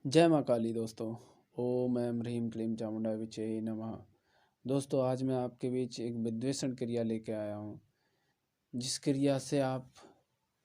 जय माँ काली दोस्तों। ओम ऐं ह्रीं क्लीं चामुंडा विचे नमः। दोस्तों, आज मैं आपके बीच एक विद्वेषण क्रिया लेके आया हूँ, जिस क्रिया से आप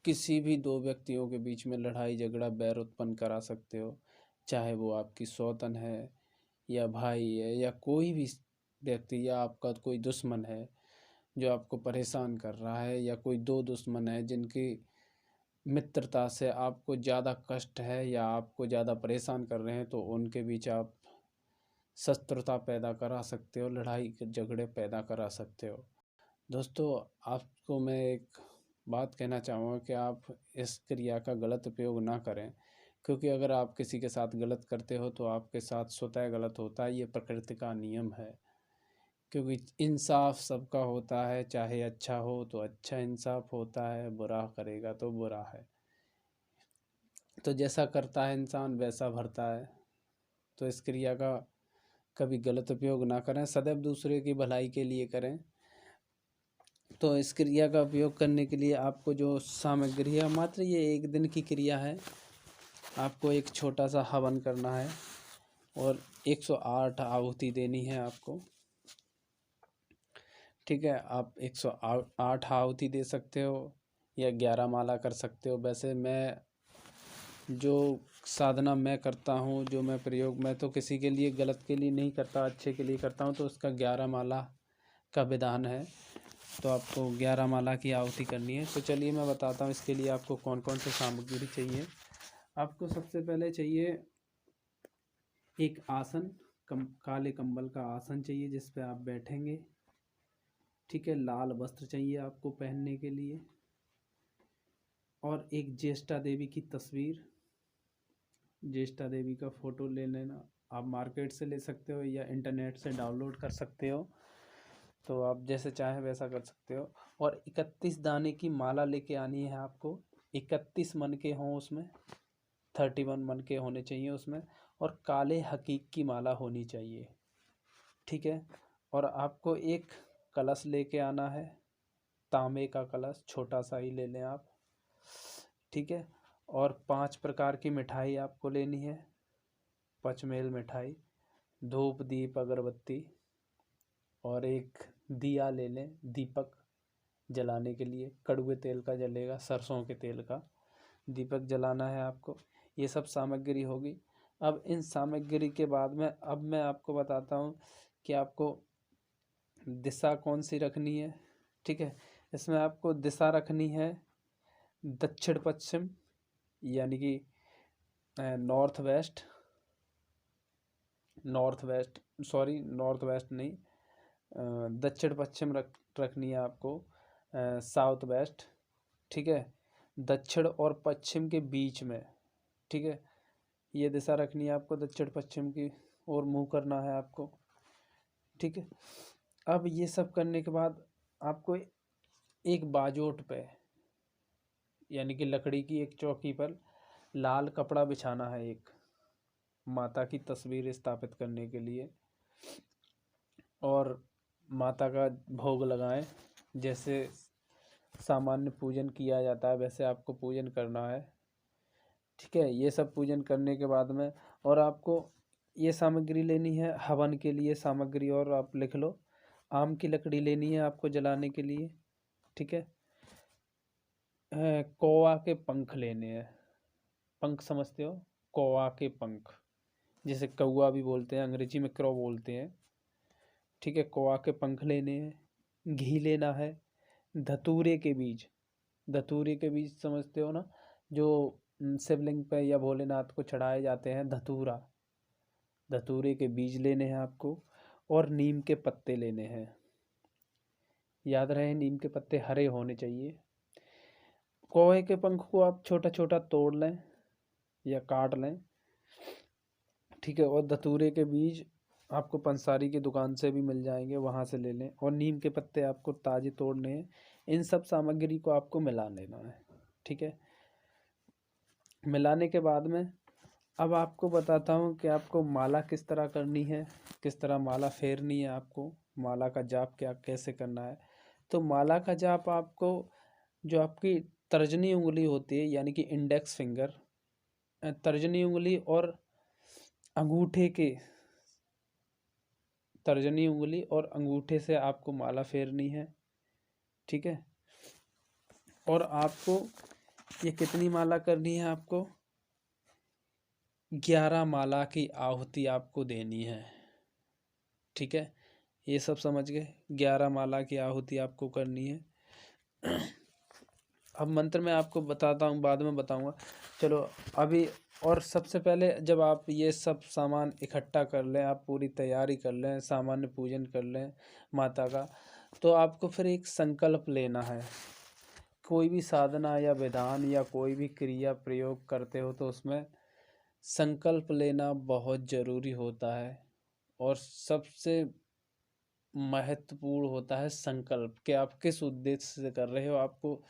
किसी भी दो व्यक्तियों के बीच में लड़ाई झगड़ा बैर उत्पन्न करा सकते हो। चाहे वो आपकी सौतन है या भाई है या कोई भी व्यक्ति या आपका कोई दुश्मन है जो आपको परेशान कर रहा है, या कोई दो दुश्मन है जिनकी मित्रता से आपको ज़्यादा कष्ट है या आपको ज़्यादा परेशान कर रहे हैं, तो उनके बीच आप शत्रुता पैदा करा सकते हो, लड़ाई झगड़े पैदा करा सकते हो। दोस्तों, आपको मैं एक बात कहना चाहूँगा कि आप इस क्रिया का गलत उपयोग ना करें, क्योंकि अगर आप किसी के साथ गलत करते हो तो आपके साथ स्वतः गलत होता है। ये प्रकृति का नियम है, क्योंकि इंसाफ सबका होता है। चाहे अच्छा हो तो अच्छा इंसाफ होता है, बुरा करेगा तो बुरा है। तो जैसा करता है इंसान वैसा भरता है। तो इस क्रिया का कभी गलत उपयोग ना करें, सदैव दूसरे की भलाई के लिए करें। तो इस क्रिया का उपयोग करने के लिए आपको जो सामग्री है, मात्र ये एक दिन की क्रिया है। आपको एक छोटा सा हवन करना है और 108 आहुति देनी है आपको। ठीक है, आप 108 आहुति दे सकते हो या 11 माला कर सकते हो। वैसे मैं जो साधना मैं करता हूँ, जो मैं प्रयोग, मैं तो किसी के लिए गलत के लिए नहीं करता, अच्छे के लिए करता हूँ। तो उसका 11 माला का विधान है। तो आपको 11 माला की आहुति करनी है। तो चलिए मैं बताता हूँ इसके लिए आपको कौन कौन सी सामग्री चाहिए। आपको सबसे पहले चाहिए एक आसन, काले कंबल का आसन चाहिए जिस पे आप बैठेंगे। ठीक है, लाल वस्त्र चाहिए आपको पहनने के लिए, और एक ज्येष्ठा देवी की तस्वीर, ज्येष्ठा देवी का फ़ोटो ले लेना। आप मार्केट से ले सकते हो या इंटरनेट से डाउनलोड कर सकते हो, तो आप जैसे चाहें वैसा कर सकते हो। और 31 दाने की माला लेके आनी है आपको। 31 मन के हों उसमें, 31 मन के होने चाहिए उसमें। और काले हकीक की माला होनी चाहिए। ठीक है, और आपको एक कलश लेके आना है, तांबे का कलश, छोटा सा ही ले लें आप। ठीक है, और 5 प्रकार की मिठाई आपको लेनी है, पचमेल मिठाई, धूप दीप अगरबत्ती, और एक दिया ले लें, दीपक जलाने के लिए। कड़वे तेल का जलेगा, सरसों के तेल का दीपक जलाना है आपको। ये सब सामग्री होगी। अब इन सामग्री के बाद में अब मैं आपको बताता हूँ कि आपको दिशा कौन सी रखनी है। ठीक है, इसमें आपको दिशा रखनी है दक्षिण पश्चिम, यानी कि नॉर्थ वेस्ट, नॉर्थ वेस्ट नहीं, दक्षिण पश्चिम रखनी है आपको, साउथ वेस्ट। ठीक है, दक्षिण और पश्चिम के बीच में। ठीक है, ये दिशा रखनी है आपको, दक्षिण पश्चिम की ओर मुँह करना है आपको। ठीक है, अब ये सब करने के बाद आपको एक बाजोट पे, यानी कि लकड़ी की एक चौकी पर लाल कपड़ा बिछाना है, एक माता की तस्वीर स्थापित करने के लिए। और माता का भोग लगाएं। जैसे सामान्य पूजन किया जाता है वैसे आपको पूजन करना है। ठीक है, ये सब पूजन करने के बाद में, और आपको ये सामग्री लेनी है हवन के लिए सामग्री, और आप लिख लो, आम की लकड़ी लेनी है आपको जलाने के लिए। ठीक है, कौवा के पंख लेने हैं। पंख समझते हो, कौवा के पंख, जिसे कौवा भी बोलते हैं, अंग्रेजी में क्रॉ बोलते हैं। ठीक है, कौवा के पंख लेने हैं। घी लेना है। धतूरे के बीज, धतूरे के बीज समझते हो ना, जो शिवलिंग पे या भोलेनाथ को चढ़ाए जाते हैं, धतूरा, धतूरे के बीज लेने हैं आपको। और नीम के पत्ते लेने हैं। याद रहे, नीम के पत्ते हरे होने चाहिए। कौवे के पंख को आप छोटा छोटा तोड़ लें या काट लें। ठीक है, और धतूरे के बीज आपको पंसारी की दुकान से भी मिल जाएंगे, वहाँ से ले लें। और नीम के पत्ते आपको ताज़े तोड़ने हैं। इन सब सामग्री को आपको मिला लेना है। ठीक है, मिलाने के बाद में अब आपको बताता हूँ कि आपको माला किस तरह करनी है, किस तरह माला फेरनी है, आपको माला का जाप क्या कैसे करना है। तो माला का जाप आपको, जो आपकी तर्जनी उंगली होती है, यानी कि इंडेक्स फिंगर, तर्जनी उंगली और अंगूठे के तर्जनी उंगली और अंगूठे से आपको माला फेरनी है। ठीक है, और आपको ये कितनी माला करनी है? आपको 11 माला की आहुति आपको देनी है। ठीक है, ये सब समझ गए? 11 माला की आहुति आपको करनी है। अब मंत्र मैं आपको बताता हूँ, बाद में बताऊँगा। चलो अभी, और सबसे पहले जब आप ये सब सामान इकट्ठा कर लें, आप पूरी तैयारी कर लें, सामान्य पूजन कर लें माता का, तो आपको फिर एक संकल्प लेना है। कोई भी साधना या विधान या कोई भी क्रिया प्रयोग करते हो तो उसमें संकल्प लेना बहुत ज़रूरी होता है, और सबसे महत्वपूर्ण होता है संकल्प, कि आप किस उद्देश्य से कर रहे हो, आपको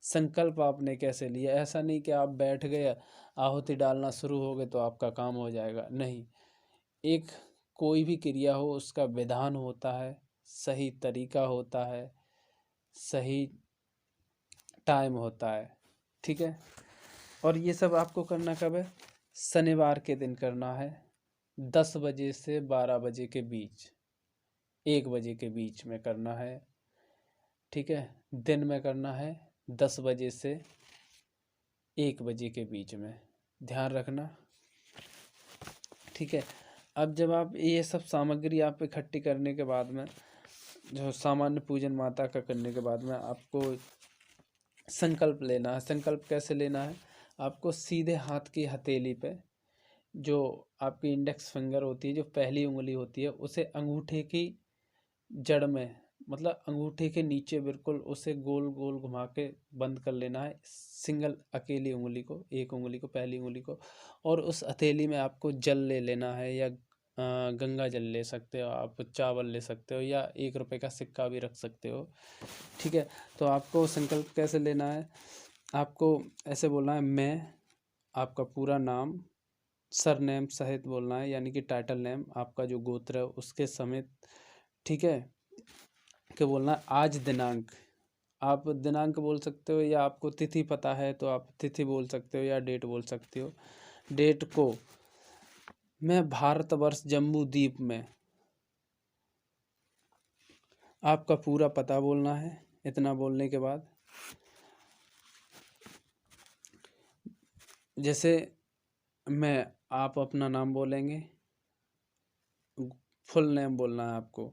संकल्प आपने कैसे लिया। ऐसा नहीं कि आप बैठ गए, आहुति डालना शुरू हो गए तो आपका काम हो जाएगा, नहीं। एक कोई भी क्रिया हो उसका विधान होता है, सही तरीका होता है, सही टाइम होता है। ठीक है, और ये सब आपको करना कब है? शनिवार के दिन करना है, 10 बजे से 12 बजे के बीच, 1 बजे के बीच में करना है। ठीक है, दिन में करना है 10 बजे से 1 बजे के बीच में, ध्यान रखना। ठीक है, अब जब आप ये सब सामग्री आप इकट्ठी करने के बाद में, जो सामान्य पूजन माता का करने के बाद में, आपको संकल्प लेना है। संकल्प कैसे लेना है? आपको सीधे हाथ की हथेली पे, जो आपकी इंडेक्स फिंगर होती है, जो पहली उंगली होती है, उसे अंगूठे की जड़ में, मतलब अंगूठे के नीचे बिल्कुल उसे गोल गोल घुमा के बंद कर लेना है, सिंगल अकेली उंगली को, एक उंगली को, पहली उंगली को। और उस हथेली में आपको जल ले लेना है, या गंगा जल ले सकते हो आप, चावल ले सकते हो, या 1 रुपये का सिक्का भी रख सकते हो। ठीक है, तो आपको संकल्प कैसे लेना है? आपको ऐसे बोलना है, मैं, आपका पूरा नाम, सरनेम सहित बोलना है, यानी कि टाइटल नेम, आपका जो गोत्र है उसके समेत। ठीक है, कि बोलना है आज दिनांक। आप दिनांक बोल सकते हो, या आपको तिथि पता है तो आप तिथि बोल सकते हो, या डेट बोल सकते हो। डेट को, मैं भारतवर्ष जम्मू द्वीप में, आपका पूरा पता बोलना है। इतना बोलने के बाद, जैसे मैं, आप अपना नाम बोलेंगे, फुल नेम बोलना है आपको।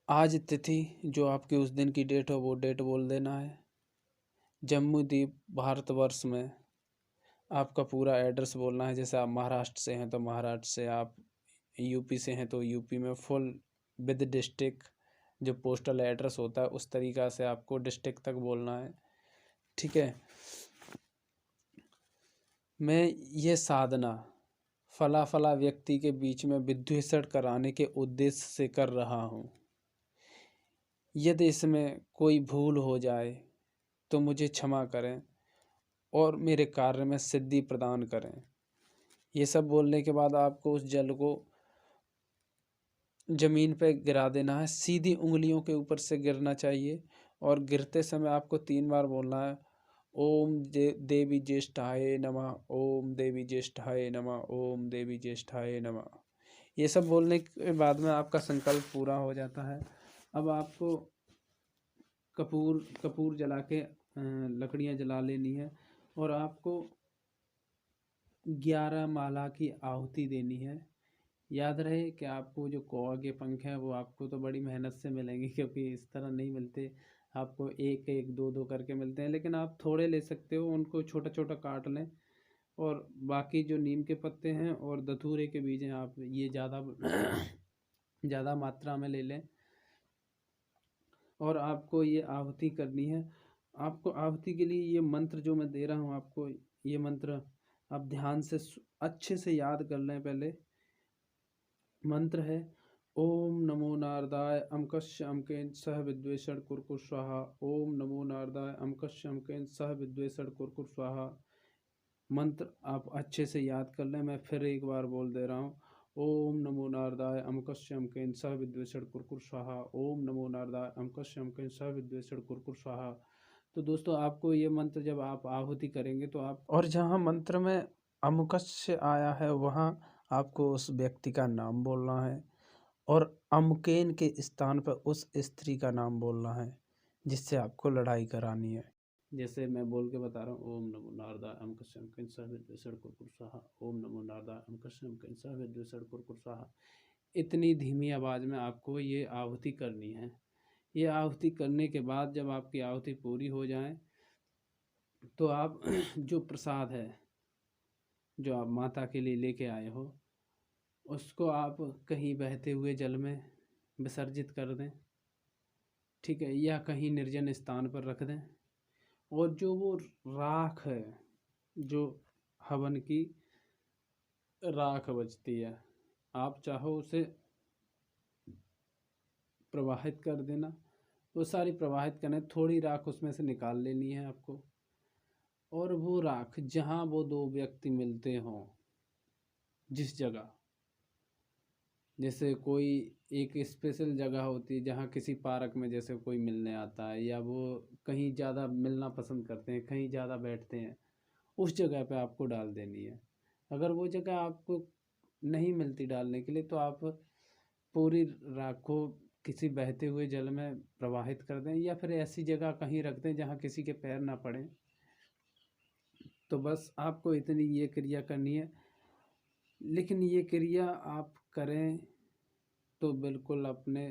आज तिथि, जो आपकी उस दिन की डेट हो वो डेट बोल देना है। जम्मू द्वीप भारतवर्ष में आपका पूरा एड्रेस बोलना है। जैसे आप महाराष्ट्र से हैं तो महाराष्ट्र से, आप यूपी से हैं तो यूपी में फुल विद डिस्ट्रिक्ट, जो पोस्टल एड्रेस होता है उस तरीक़ा से आपको डिस्ट्रिक्ट तक बोलना है। ठीक है, मैं ये साधना फला फला व्यक्ति के बीच में विद्वेषण कराने के उद्देश्य से कर रहा हूँ। यदि इसमें कोई भूल हो जाए तो मुझे क्षमा करें और मेरे कार्य में सिद्धि प्रदान करें। ये सब बोलने के बाद आपको उस जल को ज़मीन पे गिरा देना है, सीधी उंगलियों के ऊपर से गिरना चाहिए, और गिरते समय आपको 3 बार बोलना है, ओम देवी ज्येष्ठाय नमः, ओम देवी ज्येष्ठाय नमः, ओम देवी ज्येष्ठाय नमः। ये सब बोलने के बाद में आपका संकल्प पूरा हो जाता है। अब आपको कपूर जला के लकड़ियाँ जला लेनी है, और आपको 11 माला की आहुति देनी है। याद रहे कि आपको जो कौवा के पंख हैं वो आपको तो बड़ी मेहनत से मिलेंगे, क्योंकि इस तरह नहीं मिलते, आपको एक एक दो दो करके मिलते हैं। लेकिन आप थोड़े ले सकते हो, उनको छोटा छोटा काट लें, और बाकी जो नीम के पत्ते हैं और धतूरे के बीज हैं, आप ये ज़्यादा ज़्यादा मात्रा में ले लें, और आपको ये आहुति करनी है। आपको आहुति के लिए ये मंत्र जो मैं दे रहा हूँ आपको, ये मंत्र आप ध्यान से अच्छे से याद कर लें। पहले मंत्र है, ओम नमो नारदाय अमकस्य अमकेन सह विद्वेषण कुरकुर स्वाहा। ओम नमो नारदाय अमकस्य अमकेन सह विद्वेषण कुरकुर स्वाहा। मंत्र आप अच्छे से याद कर लें। मैं फिर एक बार बोल दे रहा हूँ, ओम नमो नारदाय अमकस्य अमकेन सह विद्वेषण कुरकुर स्वाहा। ओम नमो नारदाय अमकस्य अमकेन सह विद्वेषण कुरकुर स्वाहा। तो दोस्तों, आपको ये मंत्र जब आप आहुति करेंगे तो आप, और जहाँ मंत्र में अमुकस से आया है वहाँ आपको उस व्यक्ति का नाम बोलना है और अमुकेन के स्थान पर उस स्त्री का नाम बोलना है जिससे आपको लड़ाई करानी है। जैसे मैं बोल के बता रहा हूँ, ओम नमो नारदाय अमुकस्य अमुकैंसः विद्वेषण कुरकुरसाहा, ओम नमो नारदाय अमुकस्य अमुकैंसः विद्वेषण कुरकुरसाहा। इतनी धीमी आवाज़ में आपको ये आहुति करनी है। ये आहुति करने के बाद जब आपकी आहुति पूरी हो जाए तो आप जो प्रसाद है जो आप माता के लिए लेके आए हो उसको आप कहीं बहते हुए जल में विसर्जित कर दें, ठीक है, या कहीं निर्जन स्थान पर रख दें। और जो वो राख है, जो हवन की राख बचती है, आप चाहो उसे प्रवाहित कर देना। वो सारी प्रवाहित करना, थोड़ी राख उसमें से निकाल लेनी है आपको। और वो राख जहाँ वो दो व्यक्ति मिलते हों, जिस जगह, जैसे कोई एक स्पेशल जगह होती है जहाँ किसी पार्क में जैसे कोई मिलने आता है या वो कहीं ज़्यादा मिलना पसंद करते हैं, कहीं ज़्यादा बैठते हैं, उस जगह पे आपको डाल देनी है। अगर वो जगह आपको नहीं मिलती डालने के लिए तो आप पूरी राख को किसी बहते हुए जल में प्रवाहित कर दें या फिर ऐसी जगह कहीं रख दें जहाँ किसी के पैर ना पड़े। तो बस आपको इतनी ये क्रिया करनी है। लेकिन ये क्रिया आप करें तो बिल्कुल अपने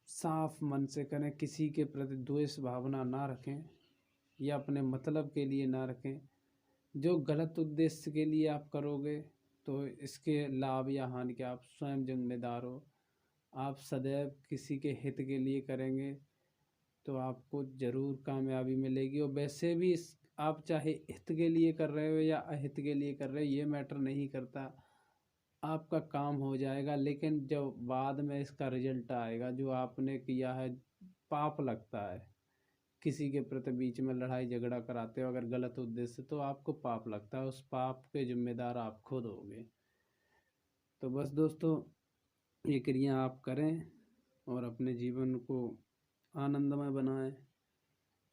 साफ मन से करें, किसी के प्रति द्वेष भावना ना रखें या अपने मतलब के लिए ना रखें। जो गलत उद्देश्य के लिए आप करोगे तो इसके लाभ या हानि के आप स्वयं जिम्मेदार हो। आप सदैव किसी के हित के लिए करेंगे तो आपको ज़रूर कामयाबी मिलेगी। और वैसे भी आप चाहे हित के लिए कर रहे हो या अहित के लिए कर रहे हो, ये मैटर नहीं करता, आपका काम हो जाएगा। लेकिन जब बाद में इसका रिजल्ट आएगा, जो आपने किया है, पाप लगता है। किसी के प्रति बीच में लड़ाई झगड़ा कराते हो अगर गलत उद्देश्य से, तो आपको पाप लगता है, उस पाप के जिम्मेदार आप खुद होगे। तो बस दोस्तों, ये क्रिया आप करें और अपने जीवन को आनंदमय बनाएं।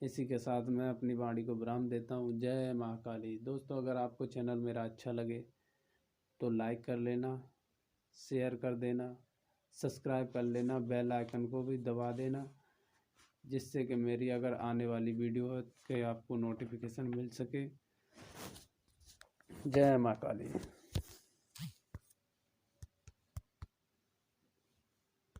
इसी के साथ मैं अपनी वाणी को विराम देता हूँ। जय महाकाली। दोस्तों, अगर आपको चैनल मेरा अच्छा लगे तो लाइक कर लेना, शेयर कर देना, सब्सक्राइब कर लेना, बेल आइकन को भी दबा देना, जिससे कि मेरी अगर आने वाली वीडियो है कि आपको नोटिफिकेशन मिल सके। जय माँ काली।